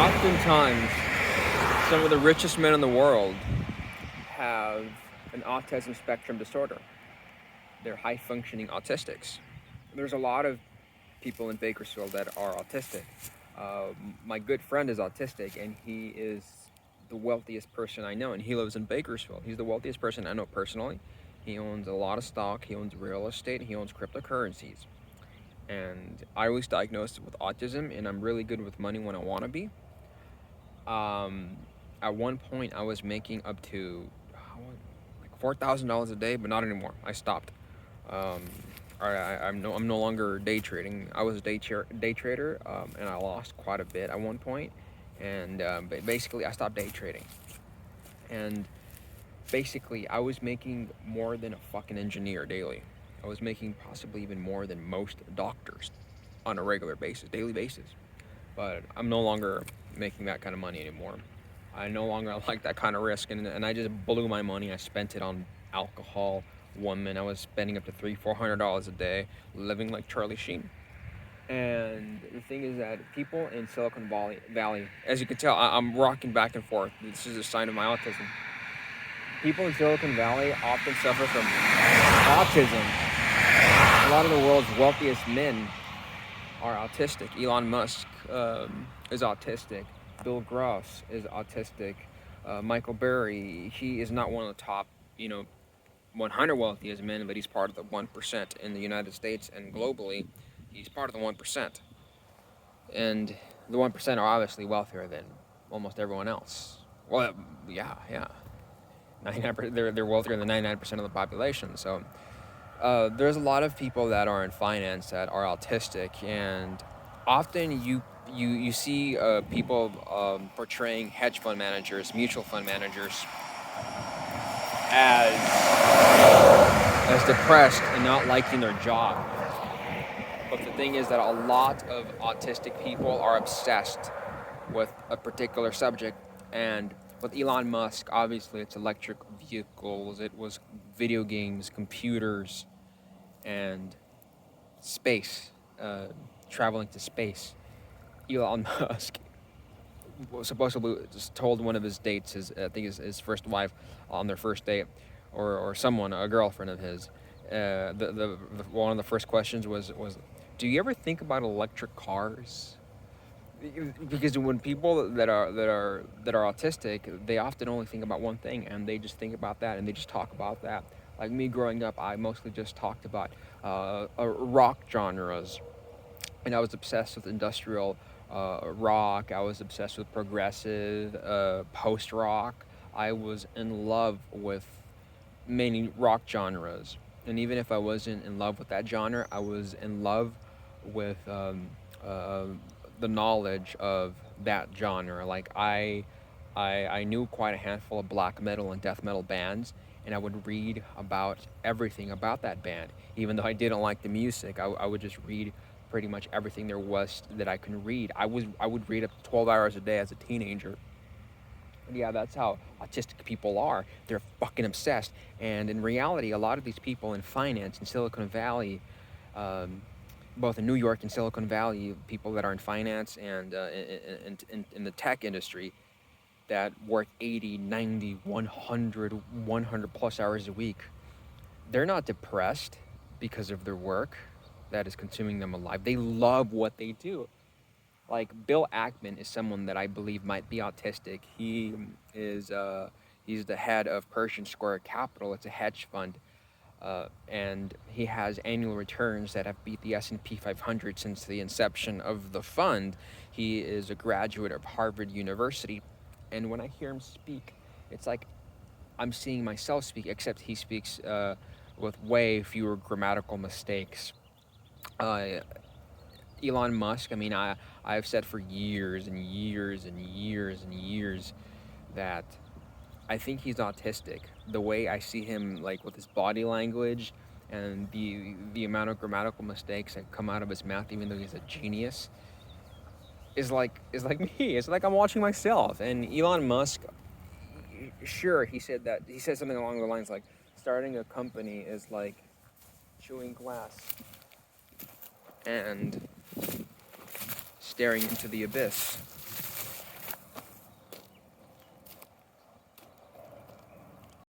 Oftentimes, some of the richest men in the world have an autism spectrum disorder. They're high functioning autistics. There's a lot of people in Bakersfield that are autistic. My good friend is autistic, and he is the wealthiest person I know, and he lives in Bakersfield. He's the wealthiest person I know personally. He owns a lot of stock, he owns real estate, he owns cryptocurrencies. And I was diagnosed with autism, and I'm really good with money when I want to be. Um, at one point, I was making up to like $4,000 a day, but not anymore. I stopped. Um, I'm no longer day trading. I was a day trader, and I lost quite a bit at one point. And basically, I stopped day trading. And basically, I was making more than a fucking engineer daily. I was making possibly even more than most doctors on a regular basis, daily basis. But I'm no longer making that kind of money anymore. I no longer like that kind of risk, and I just blew my money. I spent it on alcohol, women. I was spending up to $300-400 a day, living like Charlie Sheen. And the thing is that people in Silicon Valley, as you can tell, I'm rocking back and forth. This is a sign of my autism. People in Silicon Valley often suffer from autism. A lot of the world's wealthiest men are autistic. Elon Musk is autistic. Bill Gross is autistic. Michael Burry, he is not one of the top, 100 wealthiest men, but he's part of the 1% in the United States and globally. He's part of the 1%. And the 1% are obviously wealthier than almost everyone else. Well, yeah. 99%, they're wealthier than 99% of the population. So there's a lot of people that are in finance that are autistic, and often you see people portraying hedge fund managers, mutual fund managers, as depressed and not liking their job. But the thing is that a lot of autistic people are obsessed with a particular subject, and with Elon Musk, obviously it's electric vehicles, it was video games, computers, and space, traveling to space. Elon Musk was supposedly just told one of his dates, his first wife, on their first date, or someone, a girlfriend of his. The one of the first questions was, do you ever think about electric cars? Because when people that are autistic, they often only think about one thing, and they just think about that, and they just talk about that. Like me growing up, I mostly just talked about rock genres, and I was obsessed with industrial rock. I was obsessed with progressive post rock. I was in love with many rock genres, and even if I wasn't in love with that genre, I was in love with uh, the knowledge of that genre. Like I knew quite a handful of black metal and death metal bands, and I would read about everything about that band. Even though I didn't like the music, I would just read pretty much everything there was that I could read. I would read up to 12 hours a day as a teenager. And yeah, that's how autistic people are. They're fucking obsessed. And in reality, a lot of these people in finance in Silicon Valley, um, both in New York and Silicon Valley, people that are in finance and in the tech industry, that work 80, 90, 100 plus hours a week, they're not depressed because of their work that is consuming them alive. They love what they do. Like Bill Ackman is someone that I believe might be autistic. He's the head of Pershing Square Capital. It's a hedge fund, and he has annual returns that have beat the S&P 500 since the inception of the fund. He is a graduate of Harvard University, and when I hear him speak, it's like I'm seeing myself speak, except he speaks with way fewer grammatical mistakes. Uh, Elon Musk, I mean, I've said for years and years and years and years that I think he's autistic. The way I see him, like with his body language and the amount of grammatical mistakes that come out of his mouth, even though he's a genius, is like me. It's like I'm watching myself. And Elon Musk, sure, he said something along the lines like starting a company is like chewing glass and staring into the abyss.